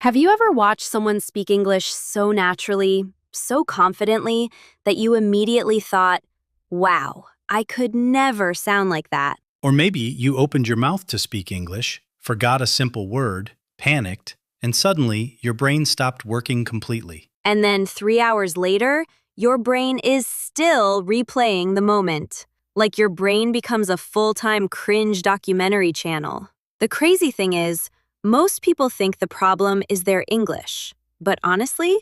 Have you ever watched someone speak English so naturally, so confidently, that you immediately thought, wow, I could never sound like that? Or maybe you opened your mouth to speak English, forgot a simple word, panicked, and suddenly your brain stopped working completely. And then 3 hours later, your brain is still replaying the moment. Like your brain becomes a full-time cringe documentary channel. The crazy thing is, most people think the problem is their English. But honestly,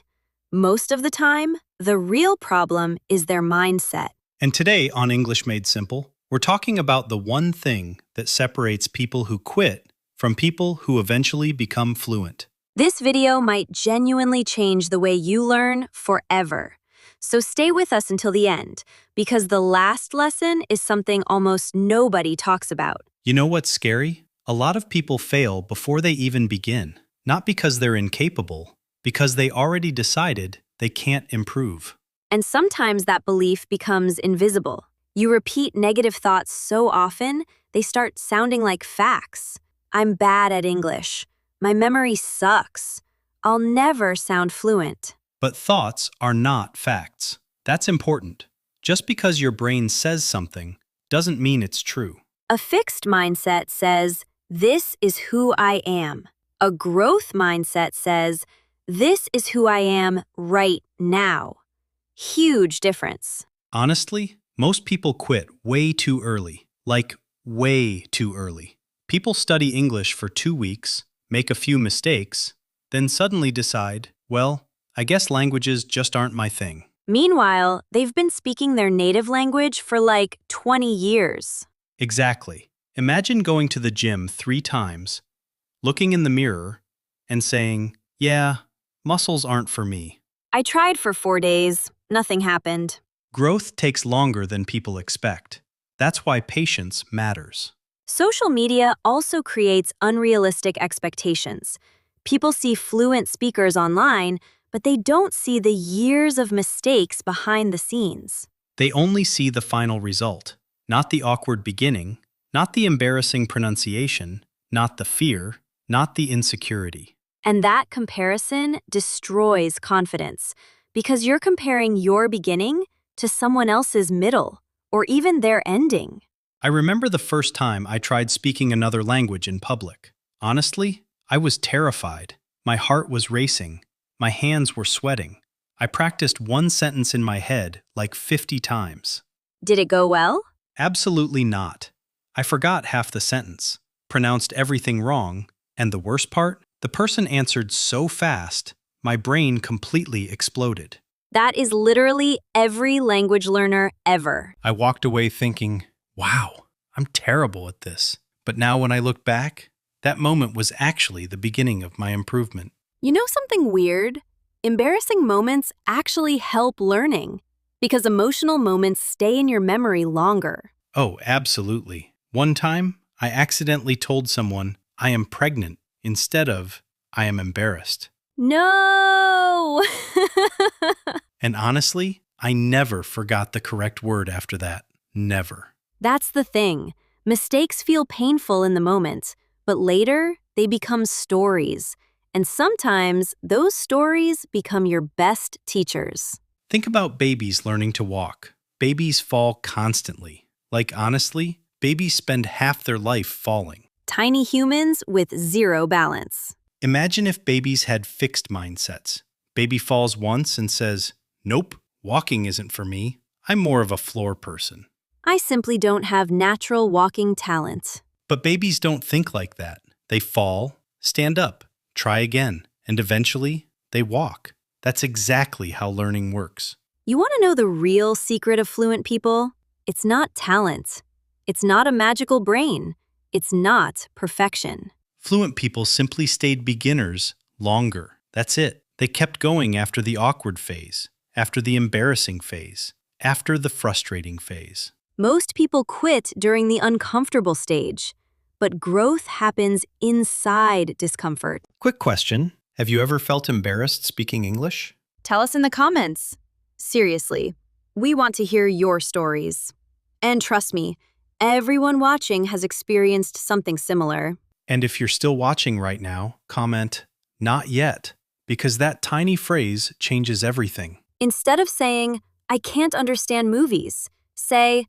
most of the time, the real problem is their mindset. And today on English Made Simple, we're talking about the one thing that separates people who quit from people who eventually become fluent. This video might genuinely change the way you learn forever. So stay with us until the end, because the last lesson is something almost nobody talks about. You know what's scary? A lot of people fail before they even begin, not because they're incapable, because they already decided they can't improve. And sometimes that belief becomes invisible. You repeat negative thoughts so often, they start sounding like facts. I'm bad at English. My memory sucks. I'll never sound fluent. But thoughts are not facts. That's important. Just because your brain says something doesn't mean it's true. A fixed mindset says, this is who I am. A growth mindset says, this is who I am right now. Huge difference. Honestly, most people quit way too early. Like, way too early. People study English for 2 weeks, make a few mistakes, then suddenly decide, well, I guess languages just aren't my thing. Meanwhile, they've been speaking their native language for like 20 years. Exactly. Imagine going to the gym 3 times, looking in the mirror, and saying, yeah, muscles aren't for me. I tried for 4 days. Nothing happened. Growth takes longer than people expect. That's why patience matters. Social media also creates unrealistic expectations. People see fluent speakers online, but they don't see the years of mistakes behind the scenes. They only see the final result, not the awkward beginning, not the embarrassing pronunciation, not the fear, not the insecurity. And that comparison destroys confidence because you're comparing your beginning to someone else's middle or even their ending. I remember the first time I tried speaking another language in public. Honestly, I was terrified. My heart was racing. My hands were sweating. I practiced one sentence in my head like 50 times. Did it go well? Absolutely not. I forgot half the sentence, pronounced everything wrong, and the worst part? The person answered so fast, my brain completely exploded. That is literally every language learner ever. I walked away thinking, wow, I'm terrible at this. But now when I look back, that moment was actually the beginning of my improvement. You know something weird? Embarrassing moments actually help learning because emotional moments stay in your memory longer. Oh, absolutely. One time, I accidentally told someone, I am pregnant, instead of, I am embarrassed. No! And honestly, I never forgot the correct word after that. Never. That's the thing. Mistakes feel painful in the moment, but later they become stories. And sometimes those stories become your best teachers. Think about babies learning to walk. Babies fall constantly. Like, honestly, babies spend half their life falling. Tiny humans with zero balance. Imagine if babies had fixed mindsets. Baby falls once and says, nope, walking isn't for me. I'm more of a floor person. I simply don't have natural walking talent. But babies don't think like that. They fall, stand up, try again, and eventually they walk. That's exactly how learning works. You want to know the real secret of fluent people? It's not talent. It's not a magical brain. It's not perfection. Fluent people simply stayed beginners longer. That's it. They kept going after the awkward phase, after the embarrassing phase, after the frustrating phase. Most people quit during the uncomfortable stage, but growth happens inside discomfort. Quick question. Have you ever felt embarrassed speaking English? Tell us in the comments. Seriously, we want to hear your stories. And trust me, everyone watching has experienced something similar. And if you're still watching right now, comment, Not yet, because that tiny phrase changes everything. Instead of saying, I can't understand movies, say,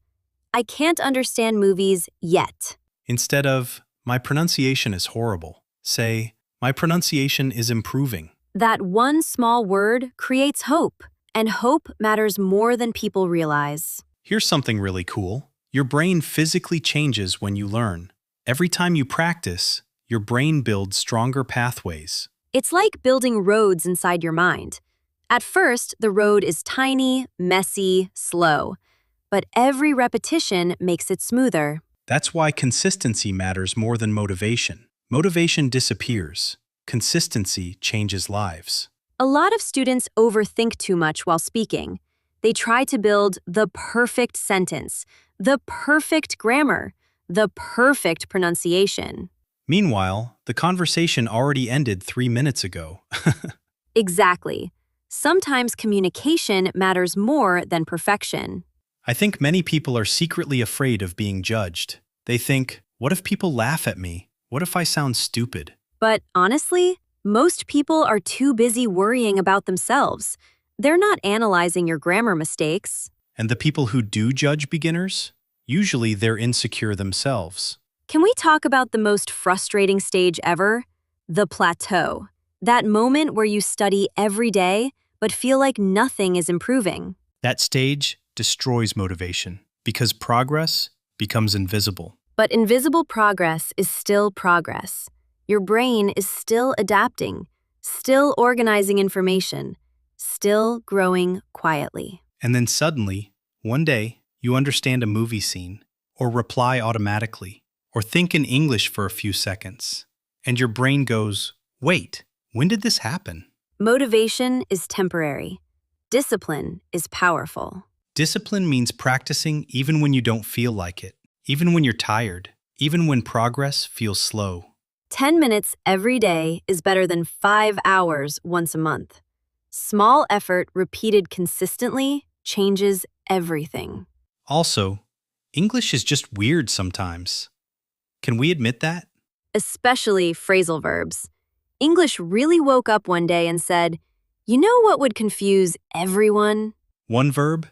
I can't understand movies yet. Instead of, my pronunciation is horrible, say, my pronunciation is improving. That one small word creates hope, and hope matters more than people realize. Here's something really cool. Your brain physically changes when you learn. Every time you practice, your brain builds stronger pathways. It's like building roads inside your mind. At first, the road is tiny, messy, slow, but every repetition makes it smoother. That's why consistency matters more than motivation. Motivation disappears. Consistency changes lives. A lot of students overthink too much while speaking. They try to build the perfect sentence, the perfect grammar, the perfect pronunciation. Meanwhile, the conversation already ended 3 minutes ago. Exactly. Sometimes communication matters more than perfection. I think many people are secretly afraid of being judged. They think, what if people laugh at me? What if I sound stupid? But honestly, most people are too busy worrying about themselves. They're not analyzing your grammar mistakes. And the people who do judge beginners? Usually they're insecure themselves. Can we talk about the most frustrating stage ever? The plateau. That moment where you study every day, but feel like nothing is improving. That stage destroys motivation because progress becomes invisible. But invisible progress is still progress. Your brain is still adapting, still organizing information, still growing quietly. And then suddenly, one day, you understand a movie scene, or reply automatically, or think in English for a few seconds. And your brain goes, wait, when did this happen? Motivation is temporary. Discipline is powerful. Discipline means practicing even when you don't feel like it, even when you're tired, even when progress feels slow. 10 minutes every day is better than 5 hours once a month. Small effort repeated consistently changes everything. Also, English is just weird sometimes. Can we admit that? Especially phrasal verbs. English really woke up one day and said, you know what would confuse everyone? One verb,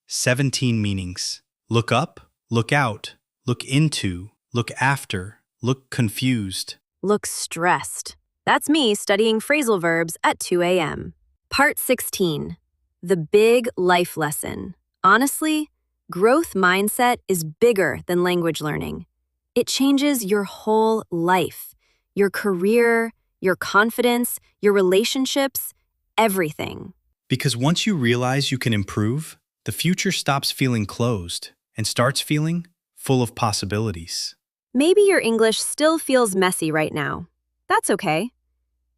17 meanings. Look up, look out, look into, look after, look confused. Look stressed. That's me studying phrasal verbs at 2 a.m. Part 16. The big life lesson. Honestly, growth mindset is bigger than language learning. It changes your whole life, your career, your confidence, your relationships, everything. Because once you realize you can improve, the future stops feeling closed and starts feeling full of possibilities. Maybe your English still feels messy right now. That's okay.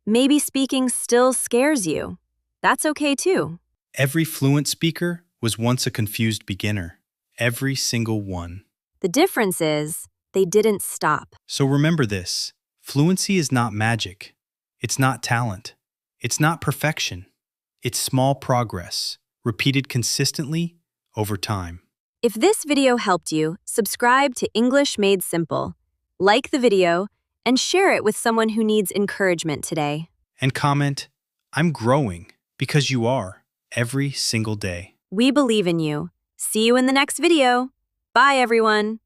Maybe speaking still scares you. That's okay too. Every fluent speaker was once a confused beginner. Every single one. The difference is they didn't stop. So remember this. Fluency is not magic. It's not talent. It's not perfection. It's small progress, repeated consistently over time. If this video helped you, subscribe to English Made Simple, like the video, and share it with someone who needs encouragement today. And comment, I'm growing, because you are, every single day. We believe in you. See you in the next video. Bye, everyone.